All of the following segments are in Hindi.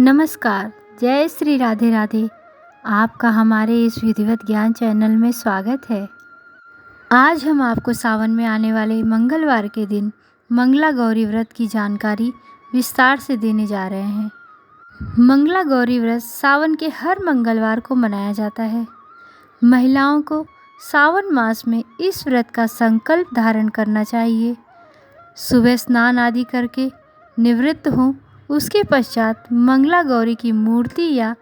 नमस्कार, जय श्री राधे राधे। आपका हमारे इस विधिवत ज्ञान चैनल में स्वागत है। आज हम आपको सावन में आने वाले मंगलवार के दिन मंगला गौरी व्रत की जानकारी विस्तार से देने जा रहे हैं। मंगला गौरी व्रत सावन के हर मंगलवार को मनाया जाता है। महिलाओं को सावन मास में इस व्रत का संकल्प धारण करना चाहिए। सुबह स्नान आदि करके निवृत्त हों, उसके पश्चात मंगला गौरी की मूर्ति या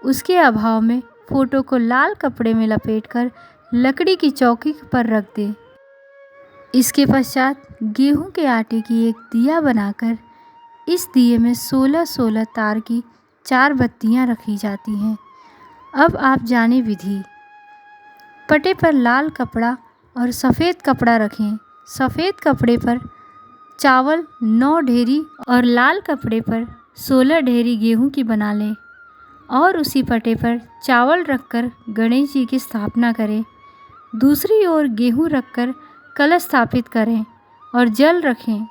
उसके अभाव में फोटो को लाल कपड़े में लपेटकर लकड़ी की चौकी पर रख दें। इसके पश्चात गेहूं के आटे की एक दिया बनाकर इस दिए में 16-16 तार की 4 बत्तियां रखी जाती हैं। अब आप जाने विधि। पटे पर लाल कपड़ा और सफ़ेद कपड़ा रखें। सफ़ेद कपड़े पर चावल 9 ढेरी और लाल कपड़े पर 16 ढेरी गेहूं की बना लें और उसी पटे पर चावल रखकर गणेश जी की स्थापना करें। दूसरी ओर गेहूं रखकर कलश स्थापित करें और जल रखें।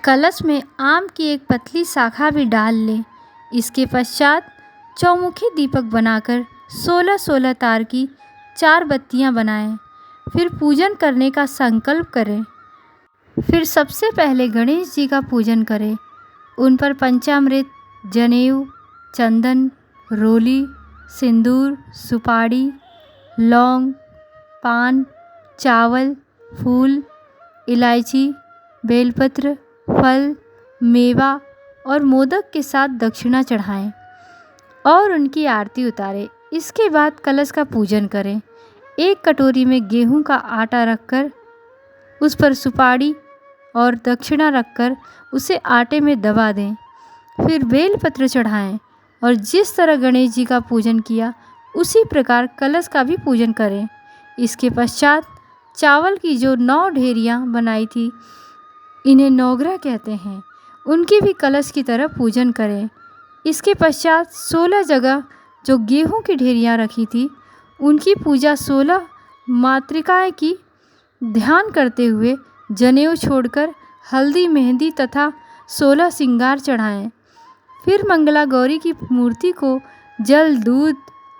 कलश में आम की एक पतली शाखा भी डाल लें। इसके पश्चात चौमुखी दीपक बनाकर 16-16 तार की 4 बत्तियां बनाएं। फिर पूजन करने का संकल्प करें। फिर सबसे पहले गणेश जी का पूजन करें। उन पर पंचामृत, जनेऊ, चंदन, रोली, सिंदूर, सुपारी, लौंग, पान, चावल, फूल, इलायची, बेलपत्र, फल, मेवा और मोदक के साथ दक्षिणा चढ़ाएं और उनकी आरती उतारें। इसके बाद कलश का पूजन करें। एक कटोरी में गेहूं का आटा रखकर उस पर सुपारी और दक्षिणा रखकर उसे आटे में दबा दें। फिर बेलपत्र चढ़ाएं और जिस तरह गणेश जी का पूजन किया उसी प्रकार कलश का भी पूजन करें। इसके पश्चात चावल की जो 9 ढेरियाँ बनाई थी, इन्हें नौग्रह कहते हैं, उनकी भी कलश की तरह पूजन करें। इसके पश्चात 16 जगह जो गेहूं की ढेरियाँ रखी थी, उनकी पूजा 16 मातृकाएँ की ध्यान करते हुए जनेऊ छोड़कर हल्दी, मेहंदी तथा 16 श्रृंगार चढ़ाएं। फिर मंगला गौरी की मूर्ति को जल, दूध,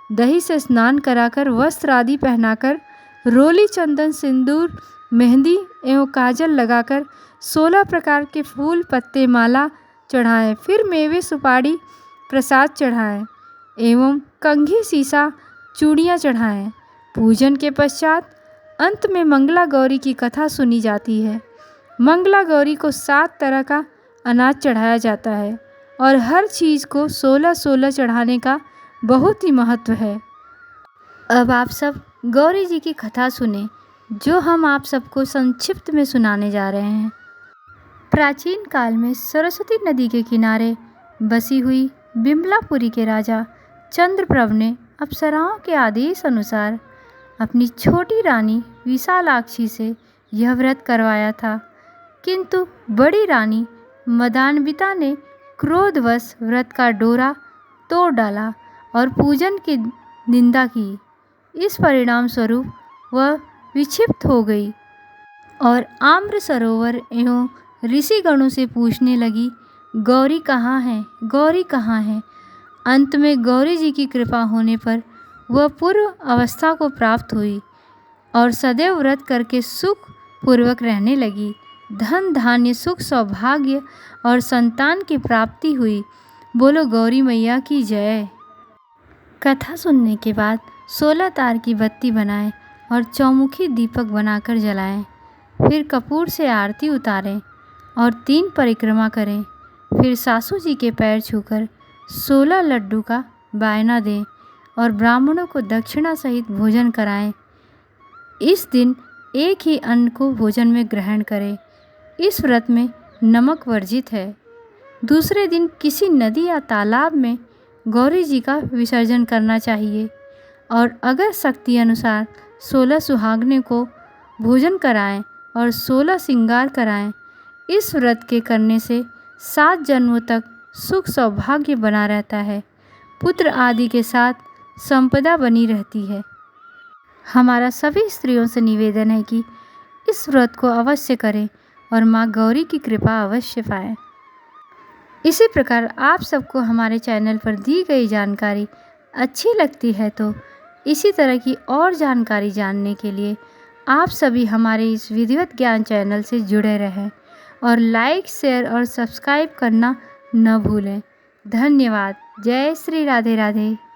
दही से स्नान कराकर वस्त्र आदि पहनाकर रोली, चंदन, सिंदूर, मेहंदी एवं काजल लगाकर 16 प्रकार के फूल, पत्ते, माला चढ़ाएं। फिर मेवे, सुपारी, प्रसाद चढ़ाएं एवं कंघी, सीसा, चूड़ियाँ चढ़ाएं। पूजन के पश्चात अंत में मंगला गौरी की कथा सुनी जाती है। मंगला गौरी को 7 तरह का अनाज चढ़ाया जाता है और हर चीज़ को 16-16 चढ़ाने का बहुत ही महत्व है। अब आप सब गौरी जी की कथा सुने, जो हम आप सबको संक्षिप्त में सुनाने जा रहे हैं। प्राचीन काल में सरस्वती नदी के किनारे बसी हुई बिमलापुरी के राजा चंद्रप्रभ ने अप्सराओं के आदेश अनुसार अपनी छोटी रानी विशालाक्षी से यह व्रत करवाया था, किंतु बड़ी रानी मदान्विता ने क्रोधवश व्रत का डोरा तोड़ डाला और पूजन की निंदा की। इस परिणाम स्वरूप वह विक्षिप्त हो गई और आम्र सरोवर एवं ऋषिगणों से पूछने लगी, गौरी कहाँ है, गौरी कहाँ है। अंत में गौरी जी की कृपा होने पर वह पूर्व अवस्था को प्राप्त हुई और सदैव व्रत करके सुख पूर्वक रहने लगी। धन, धान्य, सुख, सौभाग्य और संतान की प्राप्ति हुई। बोलो गौरी मैया की जय। कथा सुनने के बाद 16 तार की बत्ती बनाएं और चौमुखी दीपक बनाकर जलाएं। फिर कपूर से आरती उतारें और 3 परिक्रमा करें। फिर सासू जी के पैर छूकर 16 लड्डू का बायना दें और ब्राह्मणों को दक्षिणा सहित भोजन कराएं। इस दिन एक ही अन्न को भोजन में ग्रहण करें। इस व्रत में नमक वर्जित है। दूसरे दिन किसी नदी या तालाब में गौरी जी का विसर्जन करना चाहिए और अगर शक्ति अनुसार 16 सुहागने को भोजन कराएं और 16 श्रृंगार कराएं। इस व्रत के करने से 7 जन्मों तक सुख सौभाग्य बना रहता है। पुत्र आदि के साथ संपदा बनी रहती है। हमारा सभी स्त्रियों से निवेदन है कि इस व्रत को अवश्य करें और माँ गौरी की कृपा अवश्य पाएं। इसी प्रकार आप सबको हमारे चैनल पर दी गई जानकारी अच्छी लगती है तो इसी तरह की और जानकारी जानने के लिए आप सभी हमारे इस विधिवत ज्ञान चैनल से जुड़े रहें और लाइक, शेयर और सब्सक्राइब करना न भूलें। धन्यवाद। जय श्री राधे राधे।